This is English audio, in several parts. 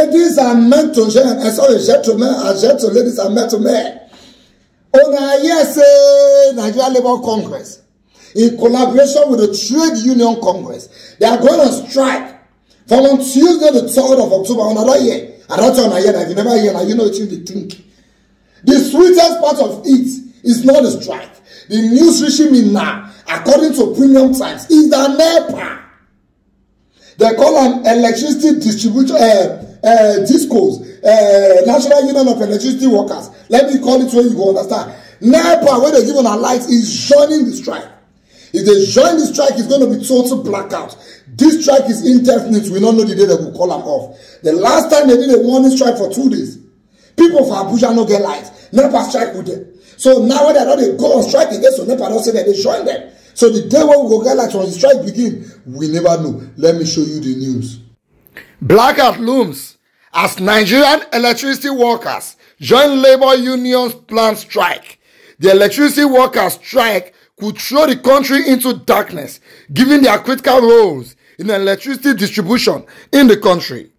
Ladies and gentlemen, ladies and gentlemen. Yes, Nigeria Labour Congress, in collaboration with the Trade Union Congress, they are going on strike from on Tuesday, the 3rd of October. I don't hear. If you never hear, you know what you think. The sweetest part of it is not the strike. The news reaching me now, according to Premium Times, is the NEPA. They call them electricity distribution discos, National Union of Electricity Workers. Let me call it so you go understand. NEPA, when they give on a light, is joining the strike. If they join the strike, it's going to be total blackout. This strike is indefinite. We don't know the day they will call them off. The last time they did a warning strike for 2 days, people for Abuja no get light. NEPA strike with them. So now when they go on strike against so NEPA, don't say that they join them. So the day when we go get light when the strike begin, we never know. Let me show you the news. Blackout looms as Nigerian electricity workers join labor unions planned strike. The electricity workers strike could throw the country into darkness, given their critical roles in electricity distribution in the country.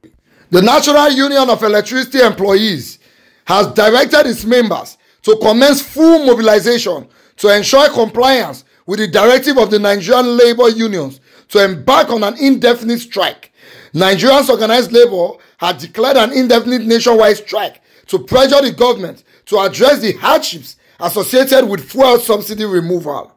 The National Union of Electricity Employees has directed its members to commence full mobilization to ensure compliance with the directive of the Nigerian labor unions to embark on an indefinite strike. Nigerians organized labor had declared an indefinite nationwide strike to pressure the government to address the hardships associated with fuel subsidy removal.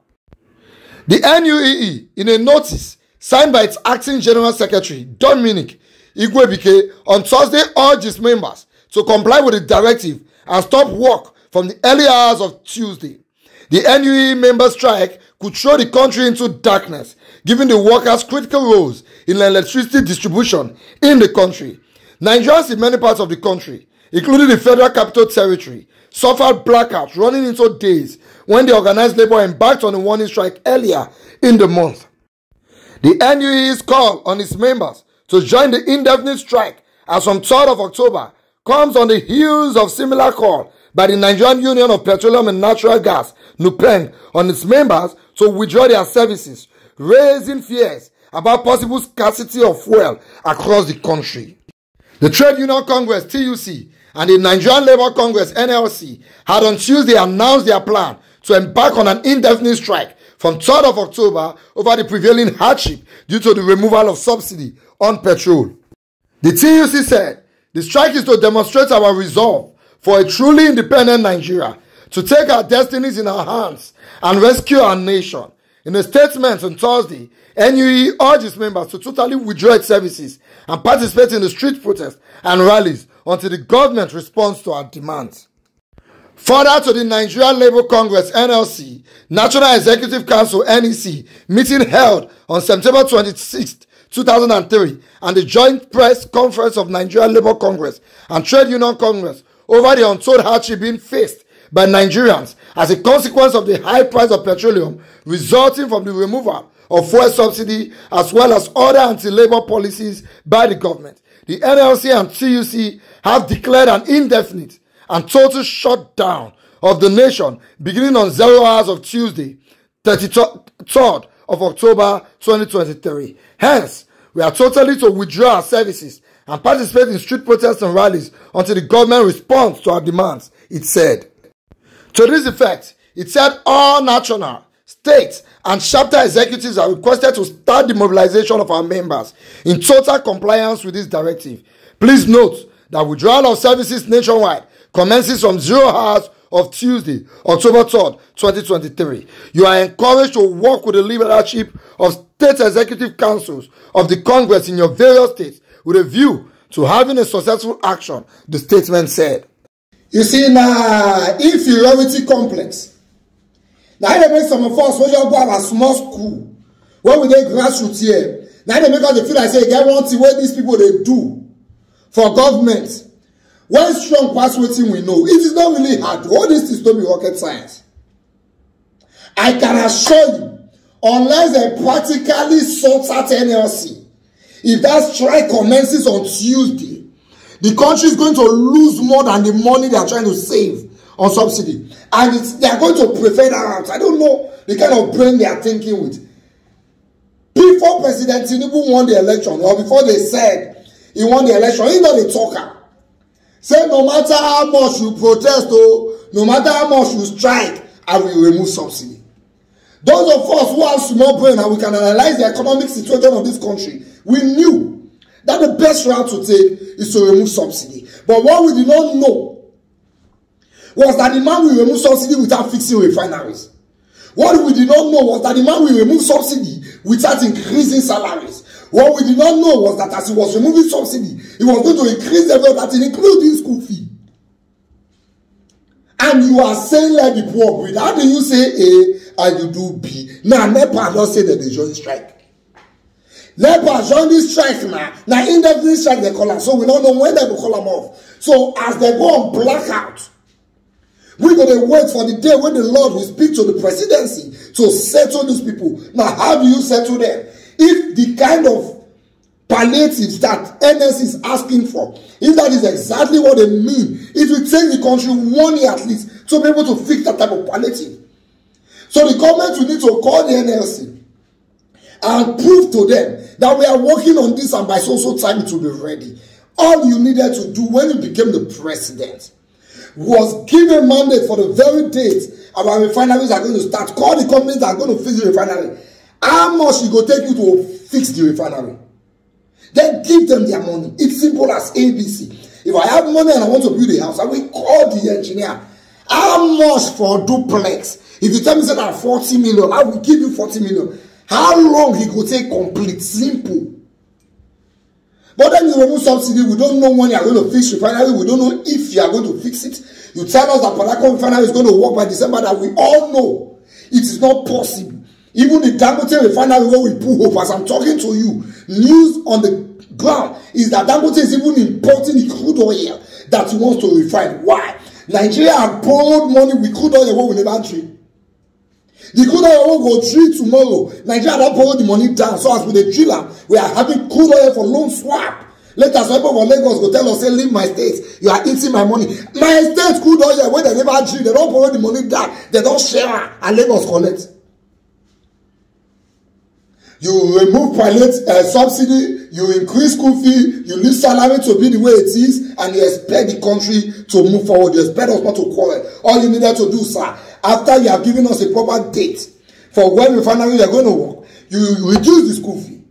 The NUEE, in a notice signed by its acting general secretary, Dominic Igwebike, on Thursday urged its members to comply with the directive and stop work from the early hours of Tuesday. The NUEE member strike could throw the country into darkness, given the workers' critical roles in electricity distribution in the country. Nigerians in many parts of the country, including the Federal Capital Territory, suffered blackouts running into days when the organized labor embarked on a warning strike earlier in the month. The NUEE's call on its members to join the indefinite strike as from 3rd of October comes on the heels of similar call by the Nigerian Union of Petroleum and Natural Gas, NUPENG, on its members to withdraw their services, raising fears about possible scarcity of fuel across the country. The Trade Union Congress, TUC, and the Nigerian Labour Congress, NLC, had on Tuesday announced their plan to embark on an indefinite strike from 3rd of October over the prevailing hardship due to the removal of subsidy on petrol. The TUC said, the strike is to demonstrate our resolve for a truly independent Nigeria, to take our destinies in our hands and rescue our nation. In a statement on Thursday, NUE urged its members to totally withdraw its services and participate in the street protests and rallies until the government responds to our demands. Further to the Nigerian Labour Congress, NLC, National Executive Council, NEC, meeting held on September 26, 2003, and the Joint Press Conference of Nigerian Labour Congress and Trade Union Congress over the untold hardship being faced by Nigerians as a consequence of the high price of petroleum resulting from the removal of fuel subsidy as well as other anti-labor policies by the government. The NLC and TUC have declared an indefinite and total shutdown of the nation beginning on 0 hours of Tuesday, 33rd of October 2023. Hence, we are totally to withdraw our services and participate in street protests and rallies until the government responds to our demands, it said. To this effect, it said all national, state, and chapter executives are requested to start the mobilization of our members in total compliance with this directive. Please note that withdrawal of services nationwide commences from 0 hours of Tuesday, October 3rd, 2023. You are encouraged to work with the leadership of state executive councils of the Congress in your various states with a view to having a successful action, the statement said. You see, now, inferiority complex. Now, they make some of us when you go to a small school, when we get grassroots here. Now, they make us feel like, say, get one thing what these people they do for government. One strong pass waiting we know. It is not really hard. All this is don't be rocket science. I can assure you, unless they practically sort out NLC, if that strike commences on Tuesday, the country is going to lose more than the money they are trying to save on subsidy. And they are going to prefer that out. I don't know the kind of brain they are thinking with. Before President Tinubu won the election, or before they said he won the election. He not a talker. Say no matter how much you protest, no matter how much you strike, I will remove subsidy. Those of us who have small brain and we can analyze the economic situation of this country, we knew that the best route to take is to remove subsidy. But what we did not know was that the man will remove subsidy without fixing refineries. What we did not know was that the man will remove subsidy without increasing salaries. What we did not know was that as he was removing subsidy, he was going to increase the bill that including school fee. And you are saying let the poor breathe. How do you say A and you do B? Now, NEPA don't say that they join strike. NEPA join this strike now. Now, indefinite strike they call them. So we don't know when they will call them off. So as they go on blackout, we're going to wait for the day when the Lord will speak to the presidency to settle these people. Now, how do you settle them? If the kind of palliatives that NLC is asking for, if that is exactly what they mean, it will take the country 1 year at least to be able to fix that type of palliative. So the government will need to call the NLC and prove to them that we are working on this and by so time it will be ready. All you needed to do when you became the president was give a mandate for the very date our refineries are going to start. Call the companies that are going to fix the refinery. How much it will take you to fix the refinery? Then give them their money. It's simple as ABC. If I have money and I want to build a house, I will call the engineer. How much for a duplex? If you tell me that 40 million, I will give you 40 million. How long it will take complete? Simple. But then you remove subsidy. We don't know when you are going to fix refinery. We don't know if you are going to fix it. You tell us that Panako refinery is going to work by December, that we all know it is not possible. Even the Dangote refinery where we put hope, as I'm talking to you, news on the ground is that Dangote is even importing the crude oil that he wants to refine. Why? Nigeria have borrowed money with crude oil where we never trade. The crude oil will go drill tomorrow. Nigeria don't borrow the money down. So as with the driller, we are having crude oil for loan swap. Later, some people from Lagos go tell us, say, leave my state. You are eating my money. My state crude oil, where they never drill, they don't borrow the money down. They don't share, and Lagos collect. You remove pilot subsidy, you increase school fee, you leave salary to be the way it is, and you expect the country to move forward. You expect us not to quarrel. All you needed to do, sir, after you have given us a proper date for when refinery you are going to work, you reduce the school fee.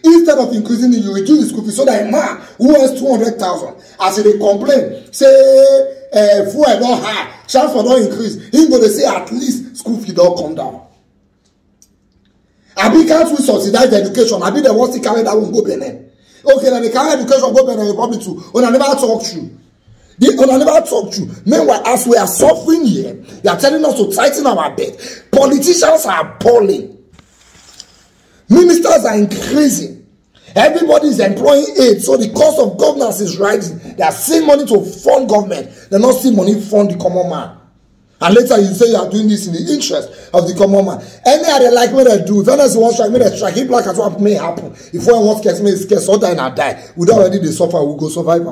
Instead of increasing it, you reduce the school fee so that a man who has 200,000, as they complain, say fuel don't high, transport don't increase, he's going to say at least school fee don't come down. Abi can't we subsidize education? Abi they want to carry that one go Benin. Okay, then they carry education go Benin Republic too. When I never talk to you. When I never talk to you. Meanwhile, as we are suffering here, they are telling us to tighten our belt. Politicians are appalling. Ministers are increasing. Everybody is employing aid, so the cost of governance is rising. They are seeing money to fund government. They are not seeing money to fund the common man. And later you say you are doing this in the interest of the common man. Any other like what they do, if NLC wants to strike, make a strike. If black as what may happen, if one wants to get me scared, so die and I die. We don't already they suffer, we go survive.